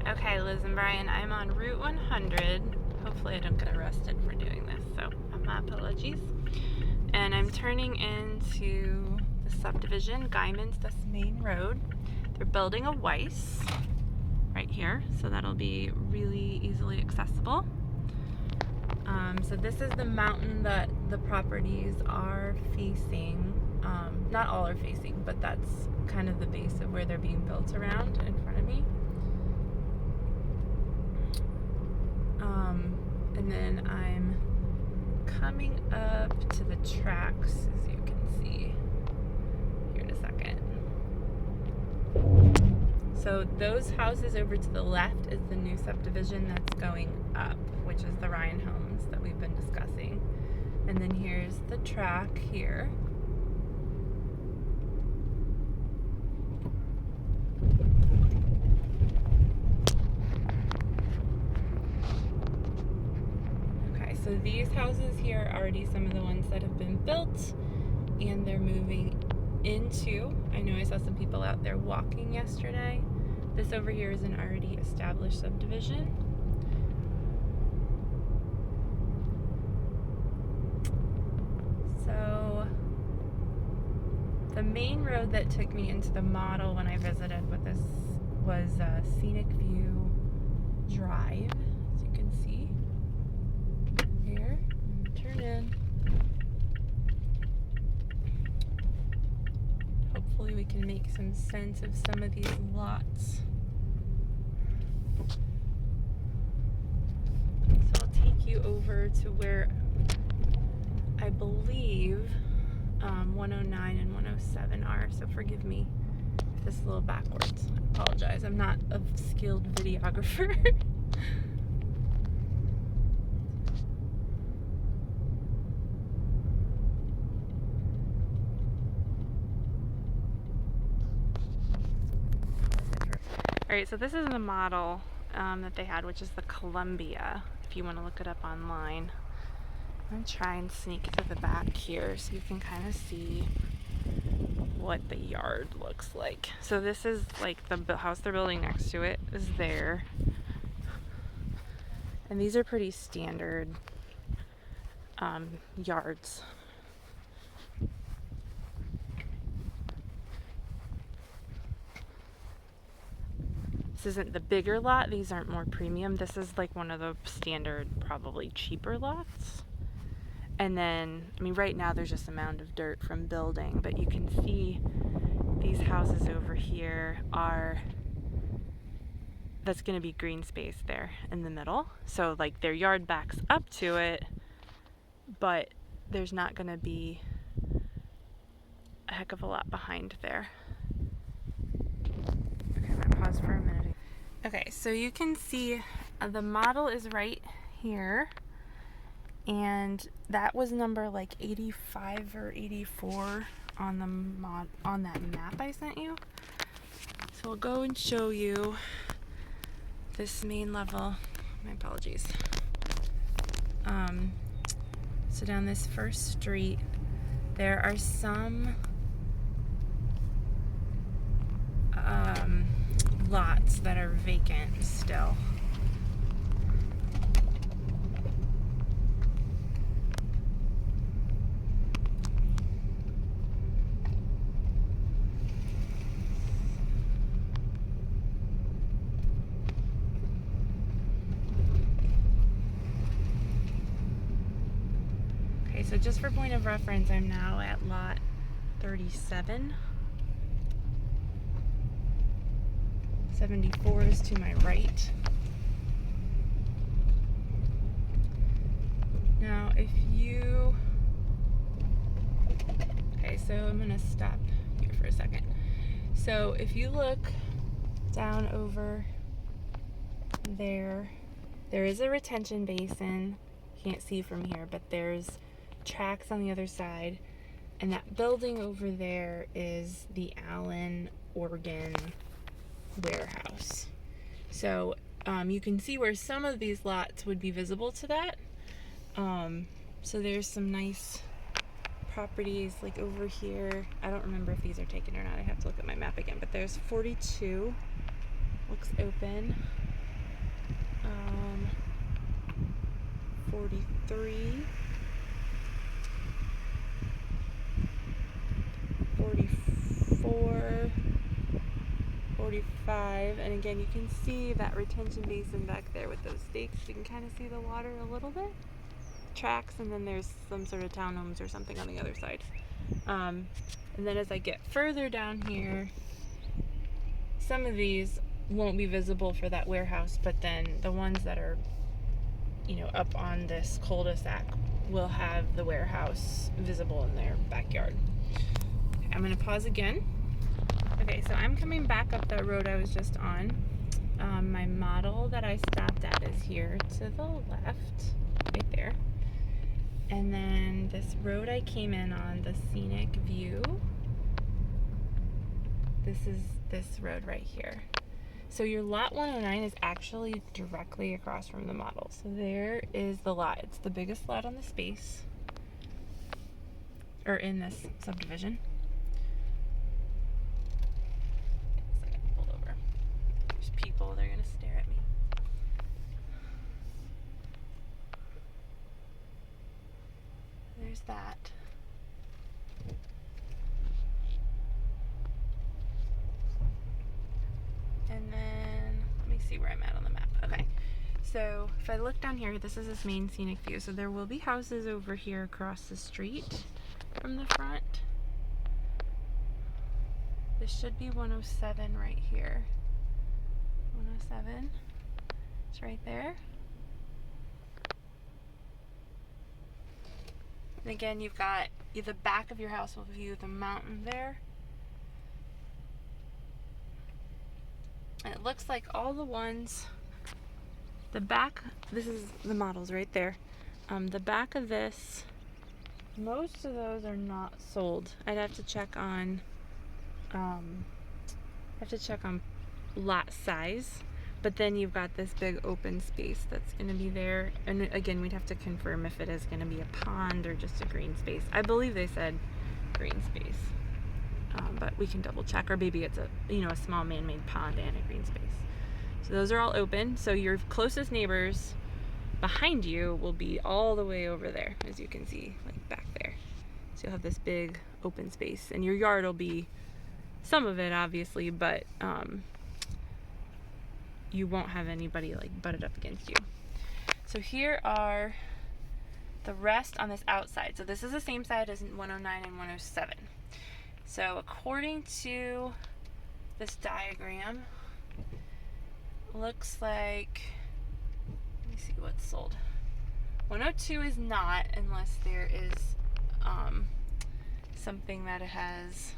Okay, Liz and Brian, I'm on Route 100. Hopefully I don't get arrested for doing this, so my apologies. And I'm turning into the subdivision, Guyman's, this main road. They're building a Weiss right here, so that'll be really easily accessible. So this is the mountain that the properties are facing. Not all are facing, but that's kind of the base of where they're being built around in front of me. And then I'm coming up to the tracks, as you can see here in a second. So those houses over to the left is the new subdivision that's going up, which is the Ryan Homes that we've been discussing. And then here's the track here. So these houses here are already some of the ones that have been built, and they're moving into, I know I saw some people out there walking yesterday. This over here is an already established subdivision. So the main road that took me into the model when I visited with this was Scenic View Drive, as you can see. Here, turn in. Hopefully we can make some sense of some of these lots. So I'll take you over to where I believe 109 and 107 are, so forgive me if this is a little backwards. I apologize, I'm not a skilled videographer. Alright, so this is the model that they had, which is the Columbia, if you want to look it up online. I'm going to try and sneak to the back here so you can kind of see what the yard looks like. So this is like the house they're building next to it is there. And these are pretty standard yards. This isn't the bigger lot. These aren't more premium. This is like one of the standard, probably cheaper lots. And then, I mean, right now there's just a mound of dirt from building, but you can see these houses over here that's going to be green space there in the middle. So like their yard backs up to it, but there's not going to be a heck of a lot behind there. Okay, I'm going to pause for a minute. Okay, so you can see the model is right here, and that was number like 85 or 84 on the on that map I sent you. So I'll go and show you this main level. My apologies. So down this first street, there are some lots that are vacant still. Okay, so just for point of reference, I'm now at lot 37. 74 is to my right. Now, if you... Okay, so I'm going to stop here for a second. So if you look down over there, there is a retention basin. Can't see from here, but there's tracks on the other side. And that building over there is the Allen Organ warehouse. So you can see where some of these lots would be visible to that. So there's some nice properties like over here. I don't remember if these are taken or not. I have to look at my map again, but there's 42. Looks open. 43, 44, 45, and again you can see that retention basin back there with those stakes. You can kind of see the water a little bit, tracks, and then there's some sort of townhomes or something on the other side. And then as I get further down here, some of these won't be visible for that warehouse, but then the ones that are, you know, up on this cul-de-sac will have the warehouse visible in their backyard. Okay, I'm going to pause again. Okay, so I'm coming back up that road I was just on. My model that I stopped at is here to the left, right there. And then this road I came in on, the scenic view, this is this road right here. So your lot 109 is actually directly across from the model. So there is the lot. It's the biggest lot on the space, or in this subdivision. So I gotta pull over. There's people, they're gonna stare at me. There's that. And then, let me see where I'm at on the map. Okay, so if I look down here, this is this main scenic view. So there will be houses over here across the street from the front. This should be 107 right here. 107, it's right there. And again, you've got the back of your house will view the mountain there. And it looks like all the ones, the back, this is the models right there. The back of this, most of those are not sold. I'd have to check on, lot size. But then you've got this big open space that's going to be there. And again, we'd have to confirm if it is going to be a pond or just a green space. I believe they said green space. But we can double check, or maybe it's a small man-made pond and a green space. So those are all open. So your closest neighbors behind you will be all the way over there, as you can see, like back there. So you'll have this big open space, and your yard will be some of it, obviously, but you won't have anybody like butted up against you. So here are the rest on this outside. So this is the same side as 109 and 107. So according to this diagram, looks like, let me see what's sold. 102 is not, unless there is something that has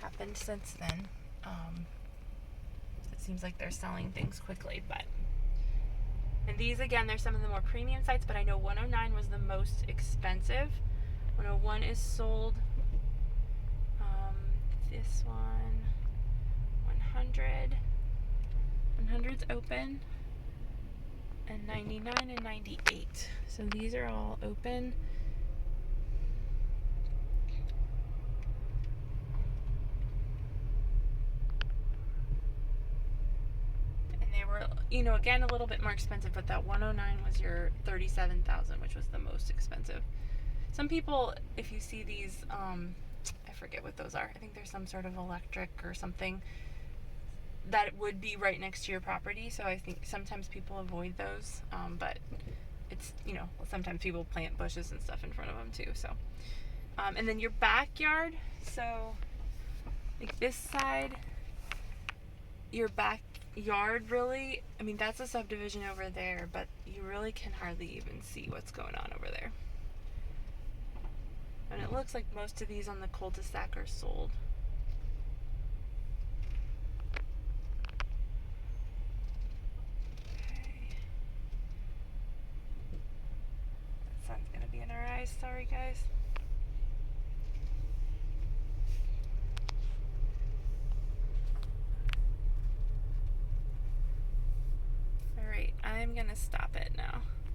happened since then. It seems like they're selling things quickly, but, and these again, they're some of the more premium sites, but I know 109 was the most expensive. 101 is sold. This one, 100. 100's open, and 99 and 98. So these are all open. And they were, again, a little bit more expensive, but that 109 was your 37,000, which was the most expensive. Some people, if you see these, I forget what those are. I think there's some sort of electric or something that would be right next to your property. So I think sometimes people avoid those. But it's, sometimes people plant bushes and stuff in front of them too. So, and then your backyard. So like this side, your backyard really, that's a subdivision over there, but you really can hardly even see what's going on over there. And it looks like most of these on the cul-de-sac are sold. Okay. That sun's gonna be in our eyes. Sorry, guys. Alright, I'm gonna stop it.